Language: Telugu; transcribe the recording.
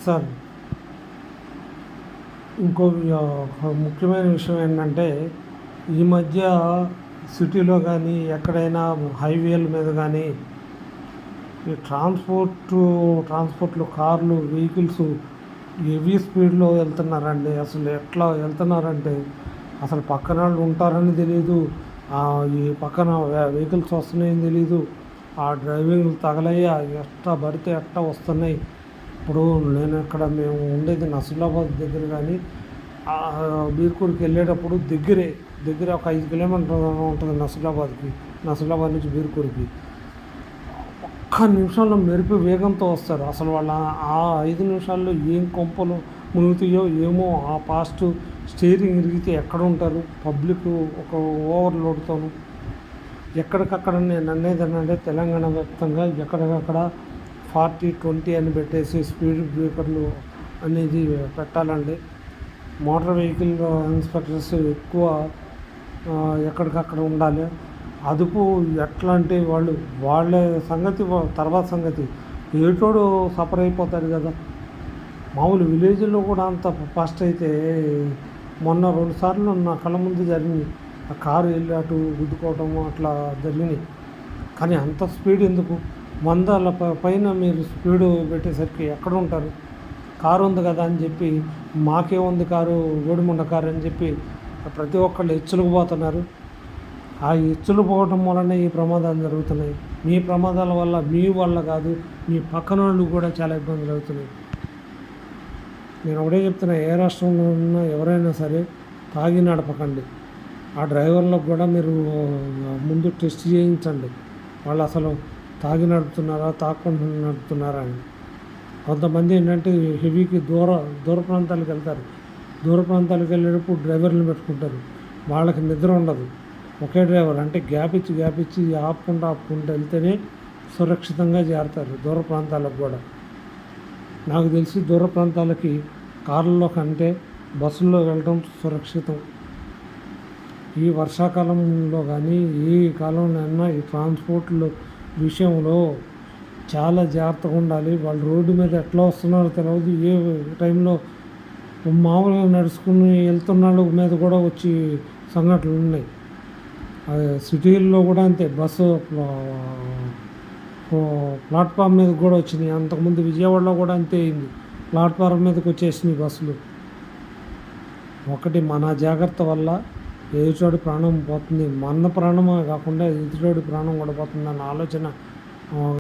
సార్, ఇంకో ఒక ముఖ్యమైన విషయం ఏంటంటే, ఈ మధ్య సిటీలో కానీ ఎక్కడైనా హైవేల మీద కానీ ఈ ట్రాన్స్పోర్ట్లు కార్లు వెహికల్స్ హెవీ స్పీడ్లో వెళ్తున్నారండి. అసలు ఎట్లా వెళ్తున్నారంటే అసలు పక్కన వాళ్ళు ఉంటారని తెలియదు, ఈ పక్కన వెహికల్స్ వస్తున్నాయని తెలియదు, ఆ డ్రైవింగ్ తగలయ్యి ఎట్లా పడితే ఎట్లా వస్తున్నాయి. ఇప్పుడు నేను ఇక్కడ మేము ఉండేది నసీలాబాద్ దగ్గర, కానీ బీర్కూర్కి వెళ్ళేటప్పుడు దగ్గర ఒక 5 కిలోమీటర్లు ఉంటుంది నసీలాబాద్ నుంచి బీర్కూర్కి. ఒక్క నిమిషంలో మెరుపు వేగంతో వస్తారు. అసలు వాళ్ళ ఆ 5 నిమిషాల్లో ఏం కొంపలు మునుగుతాయో ఏమో. ఆ ఫాస్ట్ స్టీరింగ్ ఇరిగితే ఎక్కడ ఉంటారు పబ్లిక్, ఒక ఓవర్లోడ్తోను. ఎక్కడికక్కడ నేను అనేది ఏంటంటే, తెలంగాణ వ్యాప్తంగా ఎక్కడికక్కడ 40-20 అని పెట్టేసి స్పీడ్ బ్రేకర్లు అనేది పెట్టాలండి. మోటార్ వెహికల్ ఇన్స్పెక్టర్స్ ఎక్కువ ఎక్కడికక్కడ ఉండాలి. అదుపు ఎట్లా అంటే వాళ్ళ సంగతి తర్వాత సంగతి, ఏటోడు సఫర్ అయిపోతాడు కదా. మామూలు విలేజ్లో కూడా అంత ఫాస్ట్ అయితే, మొన్న 2 సార్లు నా కళ్ళ ముందు జరిగింది. ఆ కారు వెళ్ళి అటు గుద్దుకోవటం అట్లా జరిగినాయి. కానీ అంత స్పీడ్ ఎందుకు? 100 పైన మీరు స్పీడు పెట్టేసరికి ఎక్కడ ఉంటారు? కారు ఉంది కదా అని చెప్పి, మాకే ఉంది కారు, గోడిముండ కారు అని చెప్పి ప్రతి ఒక్కళ్ళు హెచ్చులకు పోతున్నారు. ఆ హెచ్చులు పోవడం వలన ఈ ప్రమాదాలు జరుగుతున్నాయి. మీ ప్రమాదాల వల్ల మీ వల్ల కాదు, మీ పక్కన వాళ్ళు కూడా చాలా ఇబ్బందులు అవుతున్నాయి. నేను ఒకటే చెప్తున్నా, ఏ రాష్ట్రంలో ఉన్నా ఎవరైనా సరే తాగి నడపకండి. ఆ డ్రైవర్లకు కూడా మీరు ముందు టెస్ట్ చేయించండి, వాళ్ళు అసలు తాగి నడుపుతున్నారా తాగకుండా నడుపుతున్నారా అని. కొంతమంది ఏంటంటే హెవీకి దూర ప్రాంతాలకు వెళ్తారు. దూర ప్రాంతాలకు వెళ్ళేటప్పుడు డ్రైవర్లు పెట్టుకుంటారు. వాళ్ళకి నిద్ర ఉండదు. ఒకే డ్రైవర్ అంటే గ్యాప్ ఇచ్చి ఆపుకుంటూ వెళ్తేనే సురక్షితంగా చేరుతారు దూర ప్రాంతాలకు కూడా. నాకు తెలిసి దూర ప్రాంతాలకి కార్లలో కంటే బస్సుల్లో వెళ్ళడం సురక్షితం. ఈ వర్షాకాలంలో కానీ ఏ కాలంలో అయినా ఈ ట్రాన్స్పోర్ట్లో విషయంలో చాలా జాగ్రత్తగా ఉండాలి. వాళ్ళు రోడ్డు మీద ఎట్లా వస్తున్నారో తెలియదు. ఏ టైంలో మామూలుగా నడుచుకుని వెళ్తున్న వాళ్ళ మీద కూడా వచ్చి సంఘటనలు ఉన్నాయి. సిటీల్లో కూడా అంతే, బస్సు ప్లాట్ఫామ్ మీద కూడా వచ్చినాయి. అంతకుముందు విజయవాడలో కూడా అంతే అయింది, ప్లాట్ఫామ్ మీదకి వచ్చేసినాయి బస్సులు. ఒకటి, మన జాగ్రత్త వల్ల ఎదుటోడి ప్రాణం పోతుంది. మన ప్రాణమే కాకుండా ఎదుటోడి ప్రాణం కూడా పోతుంది అన్న ఆలోచన